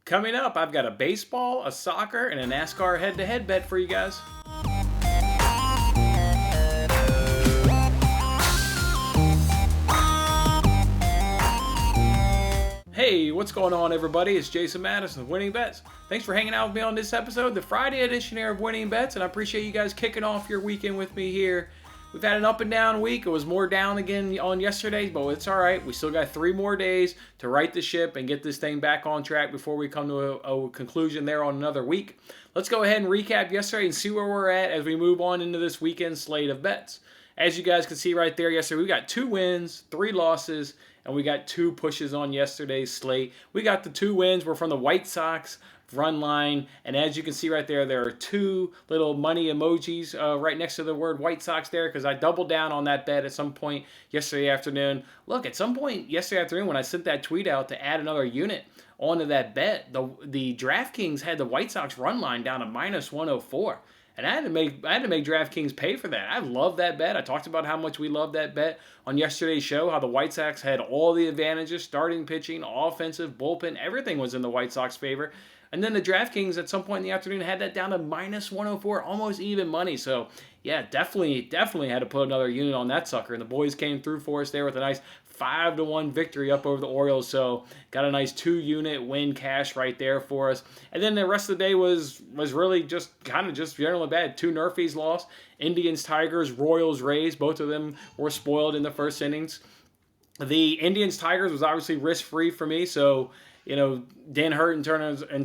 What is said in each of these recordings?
Coming up, I've got a baseball, a soccer, and a NASCAR head-to-head bet for you guys. Hey, what's going on, everybody? It's Jason Madison of Winning Bets. Thanks for hanging out with me on this episode, the Friday edition here of Winning Bets, and I appreciate you guys kicking off your weekend with me here. We've had an up and down week. It was more down again on yesterday, but it's all right. We still got 3 more days to right the ship and get this thing back on track before we come to a conclusion there on another week. Let's go ahead and recap yesterday and see where we're at as we move on into this weekend slate of bets. As you guys can see right there, yesterday we got 2 wins, 3 losses, and we got 2 pushes on yesterday's slate. We got the 2 wins were from the White Sox run line, and as you can see right there, there are 2 little money emojis right next to the word White Sox there, because I doubled down on that bet at some point yesterday afternoon. Look, at some point yesterday afternoon when I sent that tweet out to add another unit onto that bet, the DraftKings had the White Sox run line down to -104. And I had to make DraftKings pay for that. I love that bet. I talked about how much we love that bet on yesterday's show, how the White Sox had all the advantages, starting pitching, offensive, bullpen, everything was in the White Sox favor. And then the DraftKings at some point in the afternoon had that down to -104, almost even money. So, yeah, definitely had to put another unit on that sucker. And the boys came through for us there with a nice 5-1 victory up over the Orioles. So, got a nice 2-unit win cash right there for us. And then the rest of the day was really just generally bad. 2 Nerfies lost. Indians, Tigers, Royals, Rays. Both of them were spoiled in the first innings. The Indians, Tigers was obviously risk-free for me. So, didn't hurt in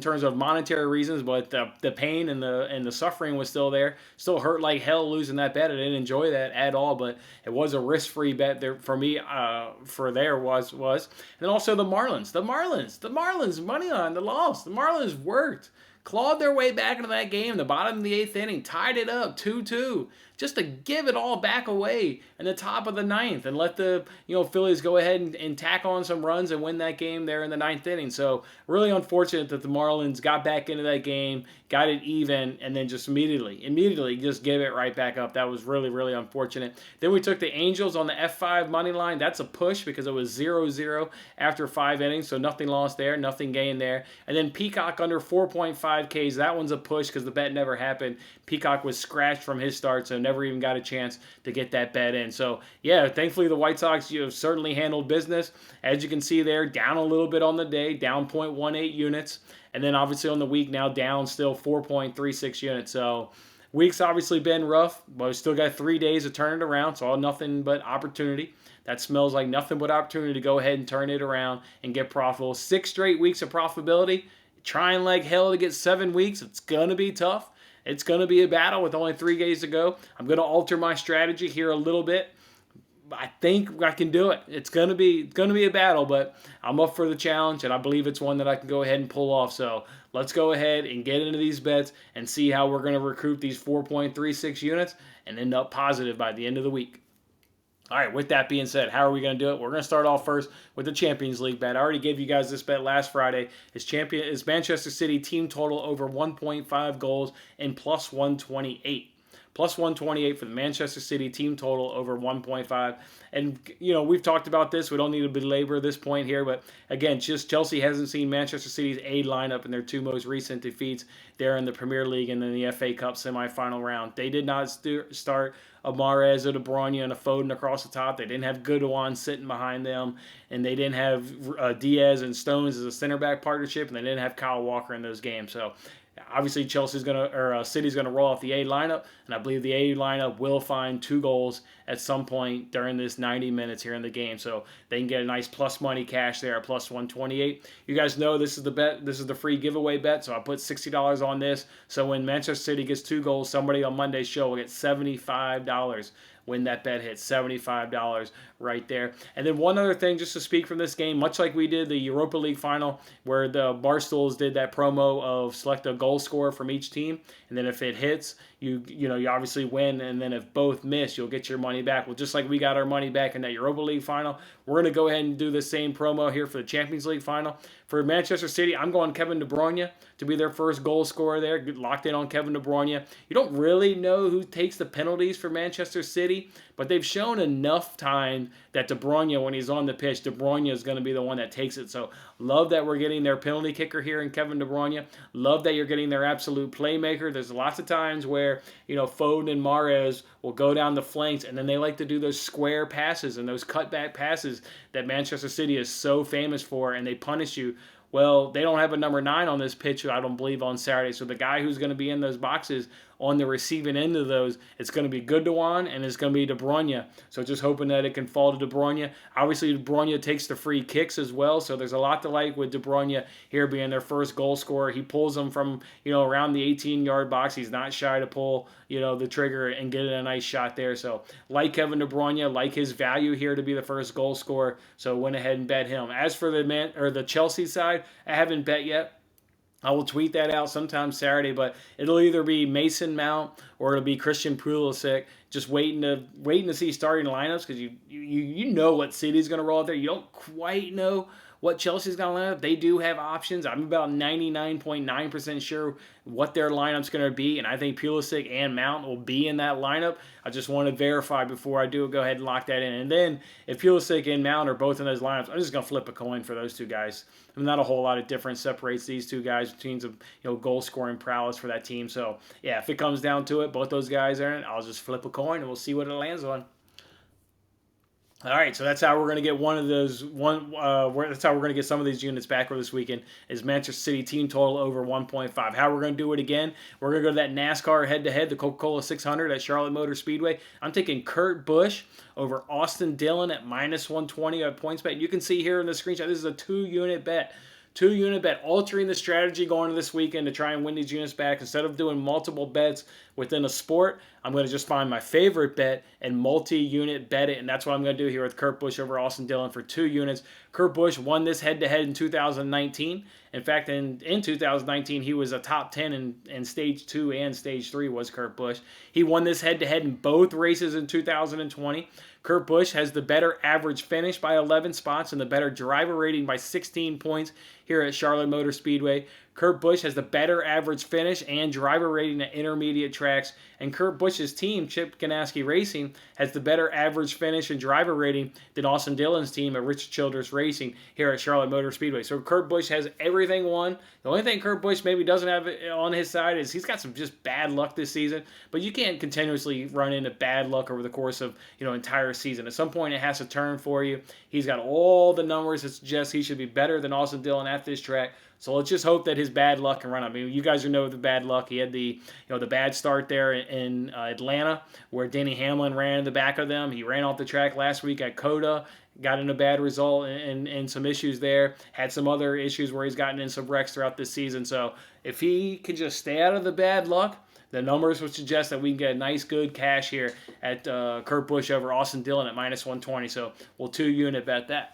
terms of monetary reasons, but the pain and the suffering was still there. Still hurt like hell losing that bet. I didn't enjoy that at all, but it was a risk-free bet there for me. Was. And also the Marlins. The Marlins money on the loss. The Marlins worked. Clawed their way back into that game, the bottom of the 8th inning, tied it up 2-2, just to give it all back away in the top of the 9th and let the Phillies go ahead and tack on some runs and win that game there in the 9th inning. So really unfortunate that the Marlins got back into that game, got it even, and then just immediately just gave it right back up. That was really, really unfortunate. Then we took the Angels on the F5 money line. That's a push because it was 0-0 after 5 innings, so nothing lost there, nothing gained there. And then Peacock under 4.5 Ks. That one's a push because the bet never happened. Peacock was scratched from his start, so never even got a chance to get that bet in. So, yeah, thankfully the White Sox certainly handled business. As you can see there, down a little bit on the day, down 0.18 units. And then obviously on the week now down still 4.36 units. So, week's obviously been rough, but we still got 3 days to turn it around. So, all nothing but opportunity. That smells like nothing but opportunity to go ahead and turn it around and get profitable. 6 straight weeks of profitability. Trying like hell to get 7 weeks. It's going to be tough. It's going to be a battle with only 3 days to go. I'm going to alter my strategy here a little bit. I think I can do it. It's going to be a battle, but I'm up for the challenge, and I believe it's one that I can go ahead and pull off. So let's go ahead and get into these bets and see how we're going to recruit these 4.36 units and end up positive by the end of the week. All right, with that being said, how are we going to do it? We're going to start off first with the Champions League bet. I already gave you guys this bet last Friday. It's Manchester City team total over 1.5 goals and +128. +128 for the Manchester City team total over 1.5. And, we've talked about this. We don't need to belabor this point here. But, again, just Chelsea hasn't seen Manchester City's A lineup in their 2 most recent defeats there in the Premier League and in the FA Cup semifinal round. They did not start a Mahrez or De Bruyne and a Foden across the top. They didn't have Goodwin sitting behind them. And they didn't have Diaz and Stones as a center back partnership. And they didn't have Kyle Walker in those games. So, obviously, City's going to roll off the A lineup, and I believe the A lineup will find 2 goals at some point during this 90 minutes here in the game. So they can get a nice plus money cash there at +128. You guys know this is the bet. This is the free giveaway bet, so I put $60 on this. So when Manchester City gets 2 goals, somebody on Monday's show will get $75 when that bet hits. $75 right there. And then one other thing, just to speak from this game, much like we did the Europa League final, where the Barstools did that promo of select a goal scorer from each team, and then if it hits, you obviously win, and then if both miss, you'll get your money back. Well, just like we got our money back in that Europa League final, we're going to go ahead and do the same promo here for the Champions League final. For Manchester City, I'm going Kevin De Bruyne to be their first goal scorer there. Locked in on Kevin De Bruyne. You don't really know who takes the penalties for Manchester City, but they've shown enough time that De Bruyne, when he's on the pitch, De Bruyne is going to be the one that takes it. So Love that we're getting their penalty kicker here in Kevin De Bruyne. Love that you're getting their absolute playmaker. There's lots of times where, Foden and Mahrez will go down the flanks, and then they like to do those square passes and those cutback passes that Manchester City is so famous for, and they punish you. Well, they don't have a number 9 on this pitch, I don't believe, on Saturday. So the guy who's going to be in those boxes on the receiving end of those, it's going to be Gundogan and it's going to be De Bruyne. So just hoping that it can fall to De Bruyne. Obviously, De Bruyne takes the free kicks as well. So there's a lot to like with De Bruyne here being their first goal scorer. He pulls them from, around the 18-yard box. He's not shy to pull, the trigger and get a nice shot there. So like Kevin De Bruyne, like his value here to be the first goal scorer. So went ahead and bet him. As for the Chelsea side, I haven't bet yet. I will tweet that out sometime Saturday, but it'll either be Mason Mount or it'll be Christian Pulisic. Just waiting to see starting lineups, because you know what City's going to roll out there. You don't quite know what Chelsea's going to line up. They do have options. I'm about 99.9% sure what their lineup's going to be, and I think Pulisic and Mount will be in that lineup. I just want to verify before I do go ahead and lock that in. And then if Pulisic and Mount are both in those lineups, I'm just going to flip a coin for those two guys. Not a whole lot of difference separates these two guys between some goal scoring prowess for that team. So yeah, if it comes down to it, both those guys are in, I'll just flip a coin and we'll see what it lands on. All right, so that's how we're going to get that's how we're going to get some of these units back for this weekend is Manchester City team total over 1.5. How we're going to do it again, we're going to go to that NASCAR head-to-head, the Coca-Cola 600 at Charlotte Motor Speedway. I'm taking Kurt Busch over Austin Dillon at -120 at PointsBet. You can see here in the screenshot, this is a 2-unit bet. 2-unit bet, altering the strategy going into this weekend to try and win these units back. Instead of doing multiple bets within a sport, I'm going to just find my favorite bet and multi-unit bet it, and that's what I'm going to do here with Kurt Busch over Austin Dillon for 2 units. Kurt Busch won this head-to-head in 2019. In fact, in 2019, he was a top 10 in Stage 2 and Stage 3 was Kurt Busch. He won this head-to-head in both races in 2020. Kurt Busch has the better average finish by 11 spots and the better driver rating by 16 points here at Charlotte Motor Speedway. Kurt Busch has the better average finish and driver rating at intermediate tracks. And Kurt Busch's team, Chip Ganassi Racing, has the better average finish and driver rating than Austin Dillon's team at Richard Childress Racing here at Charlotte Motor Speedway. So Kurt Busch has everything won. The only thing Kurt Busch maybe doesn't have on his side is he's got some just bad luck this season. But you can't continuously run into bad luck over the course of entire season. At some point, it has to turn for you. He's got all the numbers that suggest he should be better than Austin Dillon at this track. So let's just hope that his bad luck can run. I mean, you guys know the bad luck. He had the bad start there in Atlanta, where Denny Hamlin ran in the back of them. He ran off the track last week at Coda, got in a bad result and some issues there. Had some other issues where he's gotten in some wrecks throughout this season. So if he can just stay out of the bad luck, the numbers would suggest that we can get a nice, good cash here at Kurt Busch over Austin Dillon at -120. So we'll 2-unit bet that.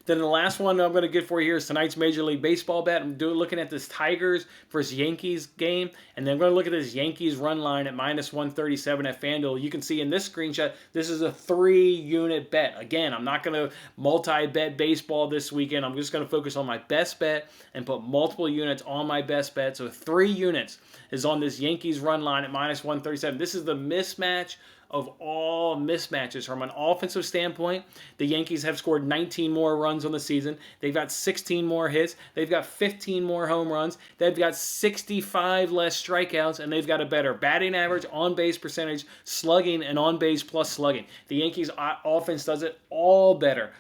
Then the last one I'm going to get for you here is tonight's Major League Baseball bet. I'm looking at this Tigers versus Yankees game, and then I'm going to look at this Yankees run line at -137 at FanDuel. You can see in this screenshot, this is a 3-unit bet. Again, I'm not going to multi-bet baseball this weekend. I'm just going to focus on my best bet and put multiple units on my best bet. So 3 units is on this Yankees run line at -137. This is the mismatch of all mismatches. From an offensive standpoint, the Yankees have scored 19 more runs on the season. They've got 16 more hits. They've got 15 more home runs. They've got 65 less strikeouts, and they've got a better batting average, on-base percentage, slugging, and on-base plus slugging. The Yankees offense does it all better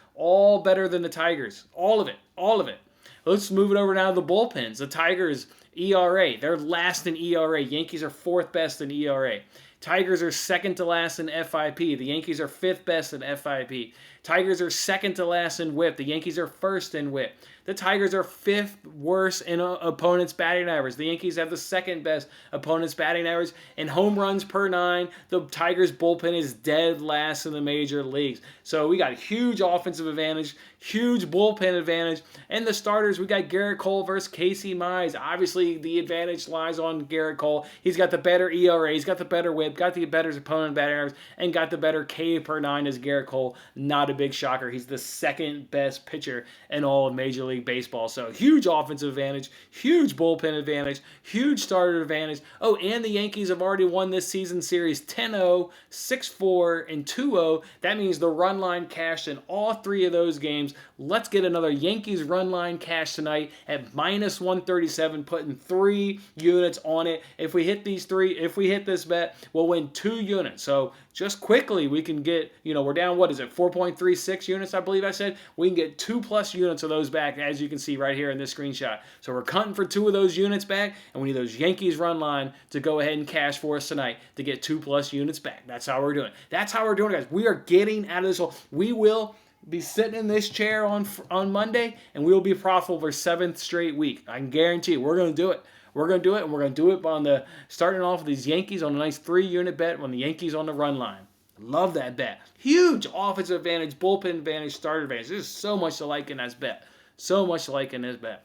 than the Tigers. All of it. Let's move it over now to the bullpens. The Tigers' ERA, they're last in ERA. Yankees are 4th best in ERA. Tigers are 2nd to last in FIP. The Yankees are 5th best in FIP. Tigers are 2nd to last in WHIP. The Yankees are 1st in WHIP. The Tigers are 5th worst in opponent's batting average. The Yankees have the 2nd best opponent's batting average. In home runs per 9, the Tigers bullpen is dead last in the major leagues. So we got a huge offensive advantage, huge bullpen advantage. And the starters, we got Garrett Cole versus Casey Mize. Obviously, the advantage lies on Garrett Cole. He's got the better ERA, he's got the better WHIP, got the better opponent batting average, and got the better K per 9 as Garrett Cole. Not a big shocker. He's the 2nd best pitcher in all of Major League Baseball. So huge offensive advantage, huge bullpen advantage, huge starter advantage. Oh, and the Yankees have already won this season series 10-0, 6-4, and 2-0. That means the run line cashed in all 3 of those games. Let's get another Yankees run line cash tonight at minus 137, putting 3 units on it. If we hit this bet, we'll win 2 units. So just quickly, we can get, we're down, 4.36 units, I believe I said. We can get 2+ units of those back, as you can see right here in this screenshot. So we're cutting for 2 of those units back, and we need those Yankees run line to go ahead and cash for us tonight to get 2+ units back. That's how we're doing. That's how we're doing it, guys. We are getting out of this hole. We will be sitting in this chair on Monday, and we will be profitable for 7th straight week. I can guarantee you, we're going to do it. We're going to do it, and we're going to do it on starting off with these Yankees on a nice 3-unit bet on the Yankees on the run line. Love that bet. Huge offensive advantage, bullpen advantage, starter advantage. There's so much to like in this bet. So much to like in this bet.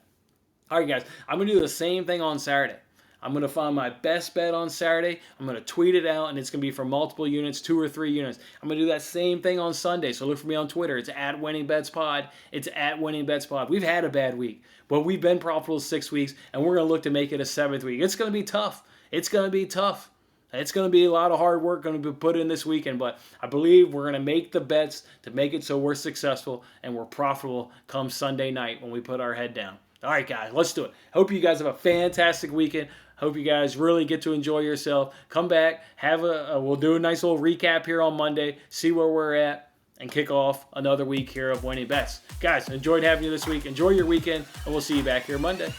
All right, guys, I'm going to do the same thing on Saturday. I'm going to find my best bet on Saturday. I'm going to tweet it out, and it's going to be for multiple units, 2 or 3 units. I'm going to do that same thing on Sunday, so look for me on Twitter. It's @WinningBetsPod. It's @WinningBetsPod. We've had a bad week, but we've been profitable 6 weeks, and we're going to look to make it a 7th week. It's going to be tough. It's going to be tough. It's going to be a lot of hard work going to be put in this weekend, but I believe we're going to make the bets to make it so we're successful and we're profitable come Sunday night when we put our head down. All right, guys, let's do it. Hope you guys have a fantastic weekend. Hope you guys really get to enjoy yourself. Come back, we'll do a nice little recap here on Monday, see where we're at, and kick off another week here of Winning Bets. Guys, enjoyed having you this week. Enjoy your weekend, and we'll see you back here Monday.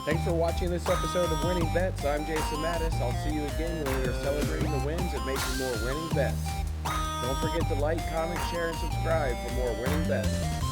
Thanks for watching this episode of Winning Bets. I'm Jason Mattis. I'll see you again when we are celebrating the wins and making more winning bets. Don't forget to like, comment, share, and subscribe for more winning bets.